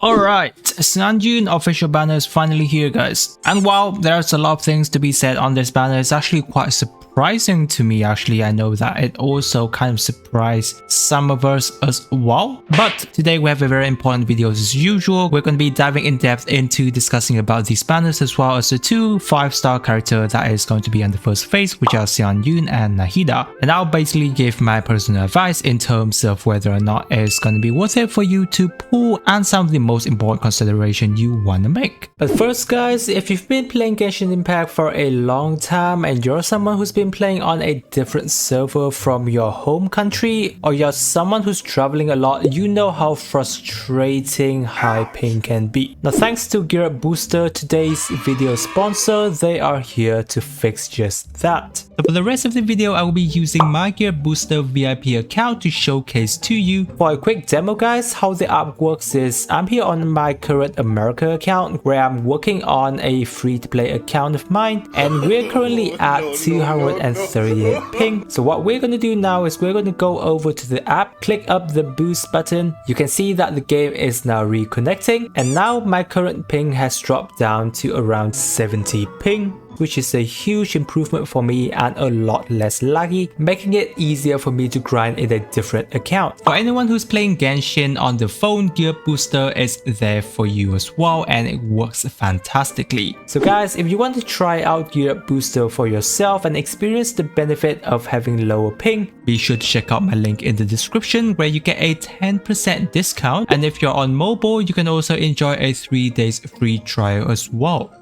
Alright, Xianyun official banner is finally here, guys. And while there's a lot of things to be said on this banner, it's actually quite surprising to me. Actually, I know that it also kind of surprised some of us as well. But today we have a very important video as usual. We're going to be diving in depth into discussing about these banners as well as the two 5-star character that is going to be on the first phase, which are Xianyun and Nahida. And I'll basically give my personal advice in terms of whether or not it's going to be worth it for you to pull and some of the most important consideration you want to make. But first, guys, if you've been playing Genshin Impact for a long time and you're someone who's been playing on a different server from your home country, or you're someone who's traveling a lot, you know how frustrating high ping can be. Now, thanks to Gear Up Booster, today's video sponsor, they are here to fix just that. So for the rest of the video, I will be using my Gear Booster VIP account to showcase to you. For a quick demo, guys, how the app works is I'm here on my current America account where I'm working on a free-to-play account of mine, and we're currently at 238 ping. So what we're going to do now is we're going to go over to the app, click up the boost button. You can see that the game is now reconnecting, and now my current ping has dropped down to around 70 ping, which is a huge improvement for me and a lot less laggy, making it easier for me to grind in a different account. For anyone who's playing Genshin on the phone, Gear Booster is there for you as well, and it works fantastically. So guys, if you want to try out Gear Booster for yourself and experience the benefit of having lower ping, be sure to check out my link in the description where you get a 10% discount, and if you're on mobile, you can also enjoy a 3 days free trial as well.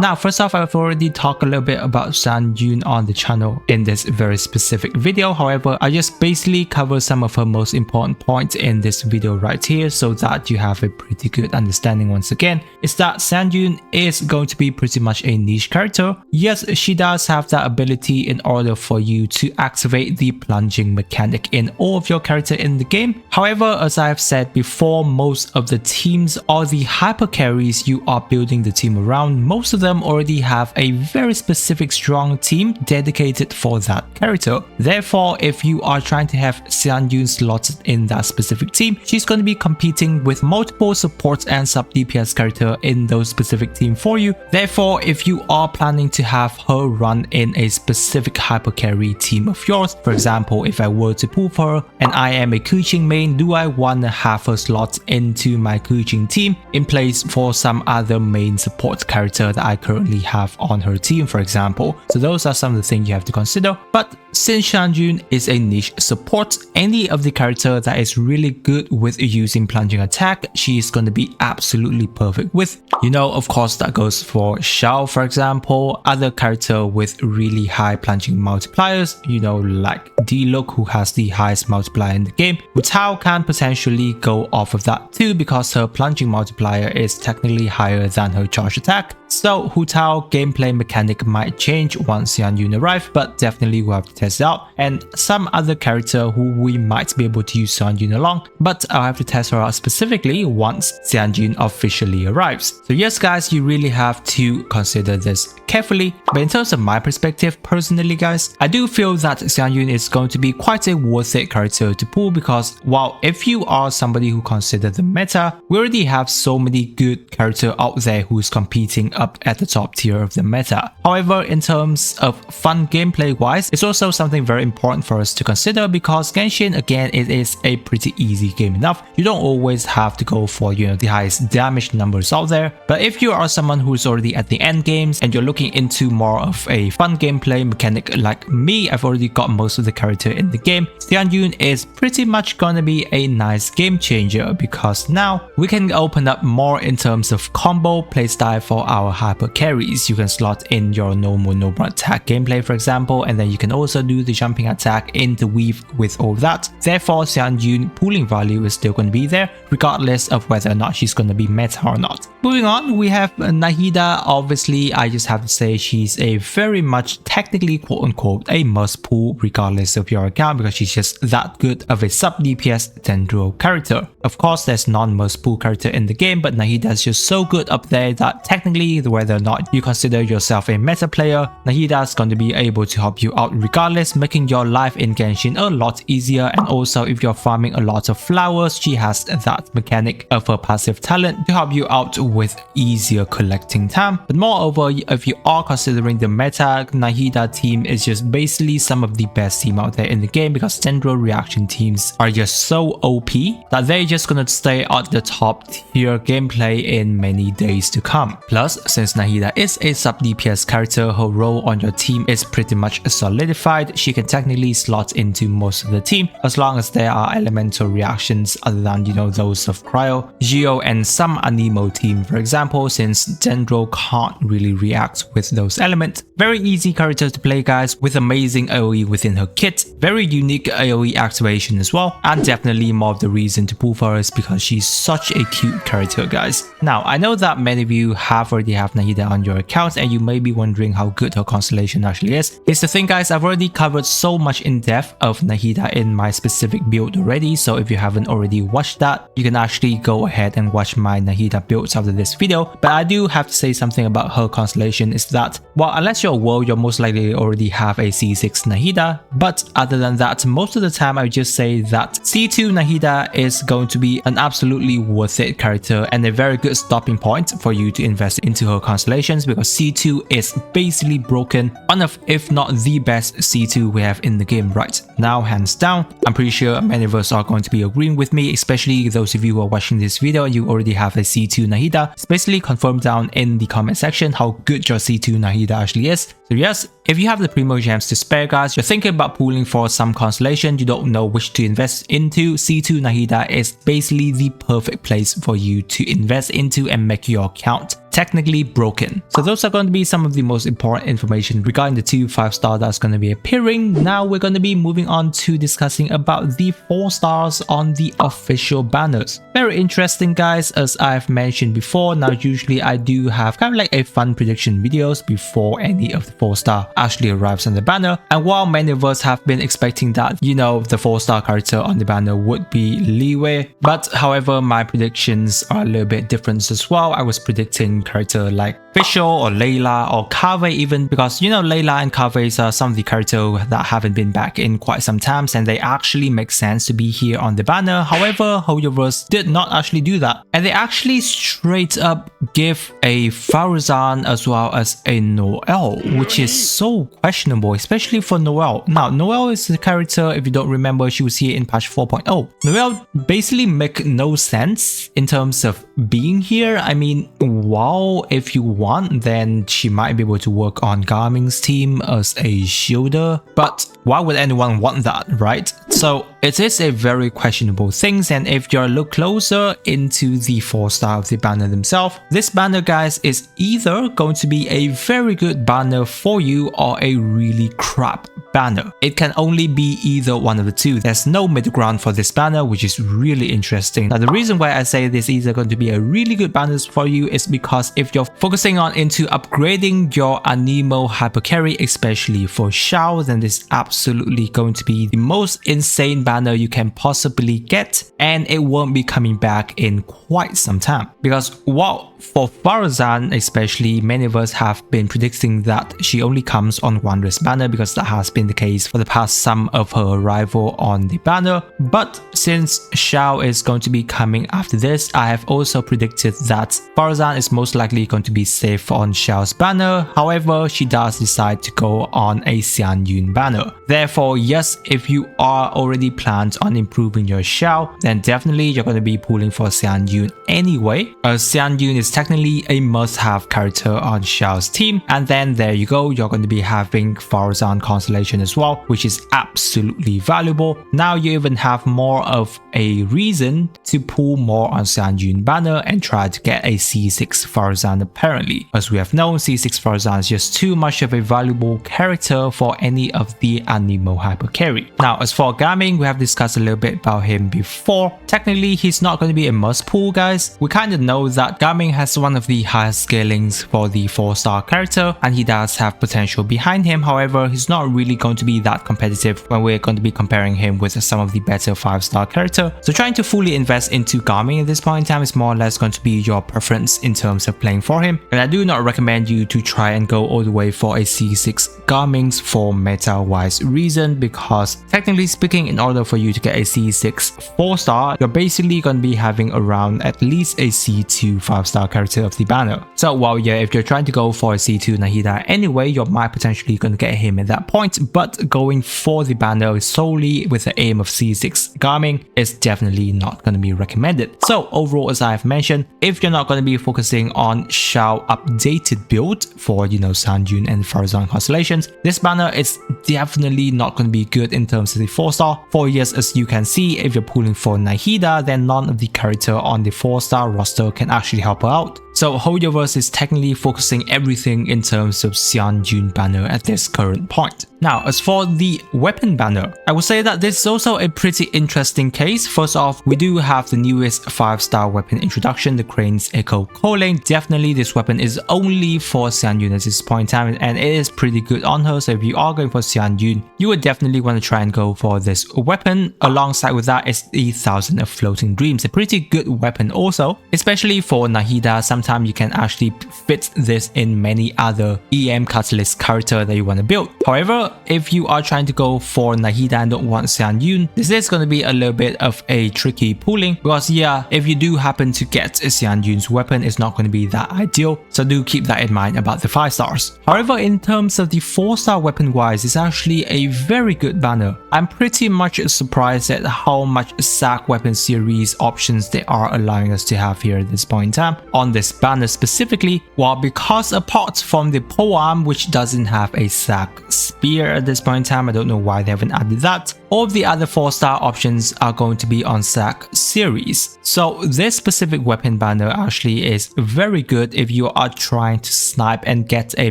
Now, first off, I've already talked a little bit about Xianyun on the channel in this very specific video. However, I just basically cover some of her most important points in this video right here so that you have a pretty good understanding once again. Is that Xianyun is going to be pretty much a niche character. Yes, she does have that ability in order for you to activate the plunging mechanic in all of your character in the game. However, as I have said before, most of the teams or the hyper carries you are building the team around, most of them already have a very specific strong team dedicated for that character. Therefore, if you are trying to have Xianyun slotted in that specific team, she's going to be competing with multiple support and sub DPS character in those specific team for you. Therefore, if you are planning to have her run in a specific hyper carry team of yours, for example, if I were to pull for her and I am a Keqing main, do I want to have her slot into my Keqing team in place for some other main support character that I currently have on her team, for example? So those are some of the things you have to consider. But since Xianyun is a niche support, any of the character that is really good with using plunging attack, she is going to be absolutely perfect with. You know, of course, that goes for Xiao, for example, other character with really high plunging multipliers, you know, like D-Look, who has the highest multiplier in the game. Hu Tao can potentially go off of that too because her plunging multiplier is technically higher than her charge attack. So Hu Tao gameplay mechanic might change once Xianyun arrives, but definitely we'll have to test it out. And some other character who we might be able to use Xianyun along, but I'll have to test her out specifically once Xianyun officially arrives. So yes, guys, you really have to consider this carefully. But in terms of my perspective, personally, guys, I do feel that Xianyun is going to be quite a worth it character to pull because while if you are somebody who considers the meta, we already have so many good character out there who's competing up at the top tier of the meta. However, in terms of fun gameplay wise, it's also something very important for us to consider because Genshin, again, it is a pretty easy game enough. You don't always have to go for, you know, the highest damage numbers out there. But if you are someone who's already at the end games and you're looking into more of a fun gameplay mechanic like me, I've already got most of the character in the game. Xianyun is pretty much gonna be a nice game changer because now we can open up more in terms of combo playstyle for our hyper carries. You can slot in your normal attack gameplay, for example, and then you can also do the jumping attack interweave with all that. Therefore, Xianyun pooling value is still going to be there regardless of whether or not she's going to be meta or not. Moving on, we have Nahida. Obviously, I just have to say she's a very much technically quote-unquote a must pull regardless of your account because she's just that good of a sub DPS tendril character. Of course, there's non-must pull character in the game, but Nahida is just so good up there that technically whether or not you consider yourself a meta player, Nahida is going to be able to help you out regardless regardless, making your life in Genshin a lot easier. And also if you're farming a lot of flowers, she has that mechanic of her passive talent to help you out with easier collecting time. But moreover, if you are considering the meta, Nahida team is just basically some of the best team out there in the game, because Dendro reaction teams are just so OP that they're just gonna stay at the top tier gameplay in many days to come. Plus, since Nahida is a sub DPS character, her role on your team is pretty much solidified. She can technically slot into most of the team as long as there are elemental reactions other than, you know, those of Cryo, Geo, and some Anemo team, for example, since Dendro can't really react with those elements. Very easy character to play, guys, with amazing AoE within her kit, very unique AoE activation as well, and definitely more of the reason to pull for her is because she's such a cute character, guys. Now, I know that many of you already have Nahida on your account, and you may be wondering how good her constellation actually is. Here's the thing, guys, I've already covered so much in depth of Nahida in my specific build already, so if you haven't already watched that, you can actually go ahead and watch my Nahida builds after this video. But I do have to say something about her constellation is that, well, unless you're a world, you'll most likely already have a C6 Nahida, but other than that, most of the time I would just say that C2 Nahida is going to be an absolutely worth it character and a very good stopping point for you to invest into her constellations, because C2 is basically broken, one of, if not the best C2 we have in the game right now, hands down. I'm pretty sure many of us are going to be agreeing with me, especially those of you who are watching this video and you already have a C2 Nahida. It's basically confirm down in the comment section how good your C2 Nahida actually is. So yes, if you have the primo gems to spare, guys, you're thinking about pooling for some constellation, you don't know which to invest into, C2 Nahida is basically the perfect place for you to invest into and make your account technically broken. So those are going to be some of the most important information regarding the 2 5-star that's going to be appearing. Now we're going to be moving on to discussing about the 4 stars on the official banners. Very interesting, guys, as I've mentioned before. Now usually I do have kind of like a fun prediction videos before any of the 4-star actually arrives on the banner, and while many of us have been expecting that, you know, the 4-star character on the banner would be Leeway, but however my predictions are a little bit different as well. I was predicting character like Fischl or Layla or Kave even, because you know Layla and Kave are some of the characters that haven't been back in quite some time and they actually make sense to be here on the banner. However, Hoyoverse did not actually do that, and they actually straight up give a Farazan as well as a Noelle, which is so questionable, especially for Noelle. Now Noelle is the character, if you don't remember, she was here in patch 4.0. Noelle basically make no sense in terms of being here. I mean, wow, if you want, then she might be able to work on Garming's team as a shielder, but why would anyone want that, right? So it is a very questionable thing, and if you look closer into the 4-star of the banner themselves, this banner, guys, is either going to be a very good banner for you or a really crap banner. It can only be either one of the two. There's no middle ground for this banner, which is really interesting. Now the reason why I say this is either going to be a really good banner for you is because if you're focusing on into upgrading your Anemo hypercarry, especially for Xiao, then this is absolutely going to be the most insane banner you can possibly get, and it won't be coming back in quite some time. Because while for Farazan especially, many of us have been predicting that she only comes on Wanderer's banner, because that has been the case for the past some of her arrival on the banner. But since Xiao is going to be coming after this, I have also predicted that Farazan is most likely going to be safe on Xiao's banner. However, she does decide to go on a Xianyun banner. Therefore, yes, if you are already planned on improving your Xiao, then definitely you're going to be pulling for Xianyun anyway, as Xianyun is technically a must-have character on Xiao's team. And then there you go, you're going to be having Farazan constellation as well, which is absolutely valuable. Now you even have more of a reason to pull more on Xianyun banner and try to get a C6 Farazan apparently. As we have known, C6 Farazan is just too much of a valuable character for any of the Anemo hypercarry. Now as for Gaming, we have have discussed a little bit about him before. Technically, he's not going to be a must pull, guys. We kind of know that Gaming has one of the highest scalings for the 4-star character, and he does have potential behind him. However, he's not really going to be that competitive when we're going to be comparing him with some of the better 5-star character. So trying to fully invest into Gaming at this point in time is more or less going to be your preference in terms of playing for him. And I do not recommend you to try and go all the way for a C6 Gamings for meta-wise reason, because technically speaking, in order for you to get a C6 4-star, you're basically going to be having around at least a C2 5-star character of the banner. So while yeah, if you're trying to go for a C2 Nahida anyway, you might potentially going to get him at that point, but going for the banner solely with the aim of C6 Gaming is definitely not going to be recommended. So overall, as I've mentioned, if you're not going to be focusing on Xiao updated build for, you know, Xianyun and Farazan constellations, this banner is definitely not going to be good in terms of the 4-star. For yes, as you can see, if you're pulling for Nahida, then none of the character on the 4-star roster can actually help her out. So Hoyoverse is technically focusing everything in terms of Xianyun banner at this current point. Now, as for the weapon banner, I would say that this is also a pretty interesting case. First off, we do have the newest 5-star weapon introduction, the Crane's Echo Calling. Definitely this weapon is only for Xianyun at this point in time, and it is pretty good on her. So if you are going for Xianyun, you would definitely want to try and go for this weapon. Alongside with that is the 1000 of Floating Dreams, a pretty good weapon also, especially for Nahida. Sometimes you can actually fit this in many other EM Catalyst character that you want to build. However, if you are trying to go for Nahida and don't want Xianyun, this is going to be a little bit of a tricky pooling, because yeah, if you do happen to get Xianyun's weapon, it's not going to be that ideal. So do keep that in mind about the 5-stars. However, in terms of the 4-star weapon wise, it's actually a very good banner. I'm pretty much surprised at how much SAC weapon series options they are allowing us to have here at this point in time on this banner specifically. Well, because apart from the polearm, which doesn't have a SAC spear at this point in time, I don't know why they haven't added that. All of the other 4-star options are going to be on SAC series. So this specific weapon banner actually is very good if you are trying to snipe and get a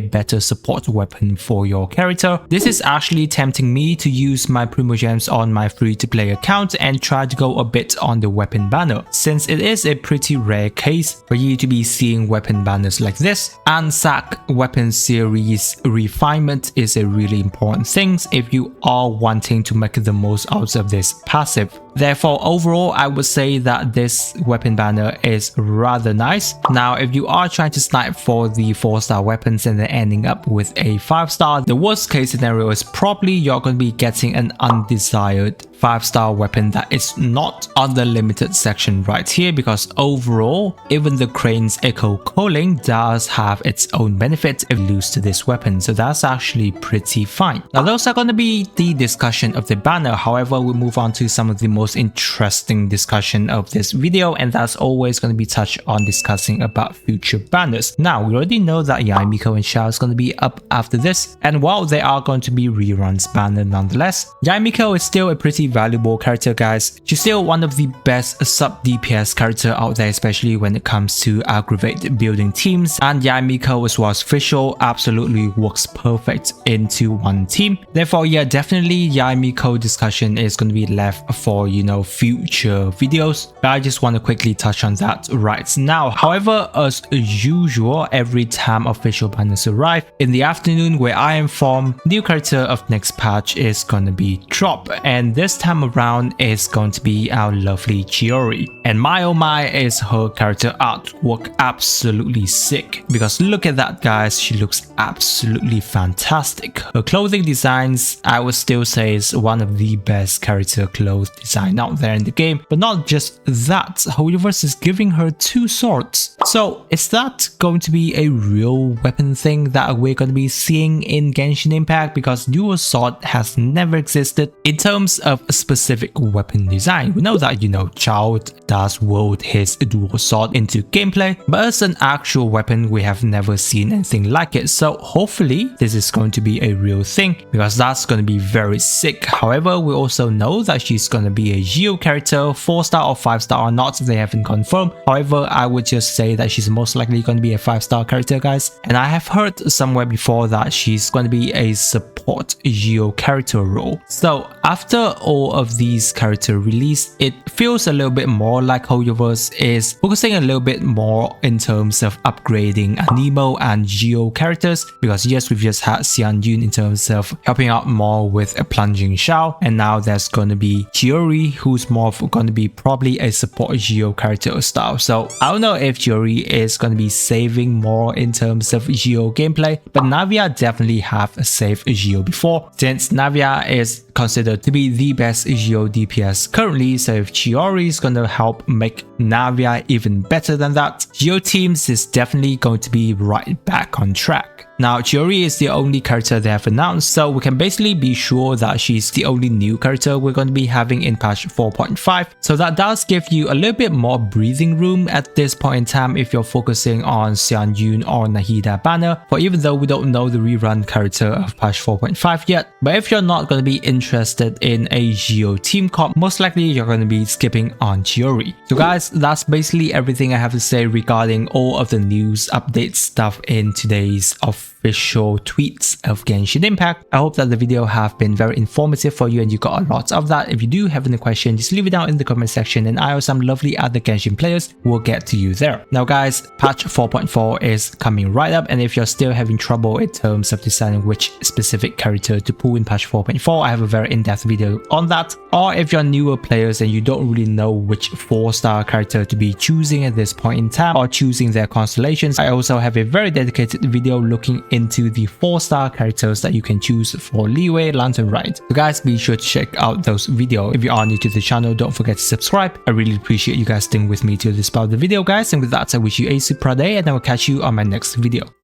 better support weapon for your character. This is actually tempting me to use my Primogems on my free-to-play account and try to go a bit on the weapon banner, since it is a pretty rare case for you to be seeing weapon banners like this, and SAC weapon series refinement is a really important thing if you are wanting to make the most out of this passive. Therefore, overall, I would say that this weapon banner is rather nice. Now, if you are trying to snipe for the 4-star weapons and then ending up with a 5-star, the worst case scenario is probably you're going to be getting an undesired 5-star weapon that is not on the limited section right here, because overall, even the Crane's Echo Calling does have its own benefits if you lose to this weapon, so that's actually pretty fine. Now, those are going to be the discussion of the banner. However, we'll move on to some of the most interesting discussion of this video, and that's always going to be touched on discussing about future banners. Now, we already know that Yaimiko and Xiao is going to be up after this, and while they are going to be reruns banner nonetheless, Yaimiko is still a pretty valuable character, guys. She's still one of the best sub DPS character out there, especially when it comes to aggravate building teams, and Yaimiko as well as Fischl absolutely works perfect into one team. Therefore, yeah, definitely Yaimiko discussion is going to be left for, you know, future videos, but I just want to quickly touch on that right now. However, as usual, every time official banners arrive in the afternoon where I am from, new character of next patch is going to be dropped, and this time around is going to be our lovely Chiori. And my oh my, is her character artwork absolutely sick, because look at that, guys, she looks absolutely fantastic. Her clothing designs, I would still say, is one of the best character clothes design out there in the game. But not just that, Hoyoverse is giving her 2 swords. So is that going to be a real weapon thing that we're going to be seeing in Genshin Impact? Because dual sword has never existed in terms of a specific weapon design. We know that, you know, Child does wield his dual sword into gameplay, but as an actual weapon, we have never seen anything like it. So hopefully this is going to be a real thing, because that's going to be very sick. However, we also know that she's going to be a Geo character, 4-star or 5-star or not, they haven't confirmed. However, I would just say that she's most likely going to be a 5-star character, guys. And I have heard somewhere before that she's going to be a support support Geo character role. So after all of these characters released, it feels a little bit more like Hoyoverse is focusing a little bit more in terms of upgrading Anemo and Geo characters, because yes, we've just had Xianyun in terms of helping out more with a plunging Shao, and now there's going to be Chiori, who's more of going to be probably a support Geo character style. So I don't know if Chiori is going to be saving more in terms of Geo gameplay, but Navia definitely have saved Geo before, since Navia is considered to be the best Geo DPS currently. So if Chiori is going to help make Navia even better than that, Geo teams is definitely going to be right back on track. Now, Chiori is the only character they have announced, so we can basically be sure that she's the only new character we're going to be having in patch 4.5. So that does give you a little bit more breathing room at this point in time if you're focusing on Xianyun or Nahida banner, for even though we don't know the rerun character of patch 4.5 yet. But if you're not going to be interested in a Geo team comp, most likely you're going to be skipping on Chiori. So guys, that's basically everything I have to say regarding all of the news update stuff in today's official tweets of Genshin Impact. I hope that the video have been very informative for you and you got a lot of that. If you do have any questions, just leave it down in the comment section and I or some lovely other Genshin players will get to you there. Now guys, patch 4.4 is coming right up, and if you're still having trouble in terms of deciding which specific character to pull in patch 4.4, I have a very in-depth video on that. Or if you're newer players and you don't really know which 4-star character to be choosing at this point in time, or choosing their constellations, I also have a very dedicated video looking into the 4-star characters that you can choose for Leeway Lantern Ride. So guys, be sure to check out those videos. If you are new to the channel, don't forget to subscribe. I really appreciate you guys staying with me till this part of the video guys, and with that I wish you a super day and I will catch you on my next video.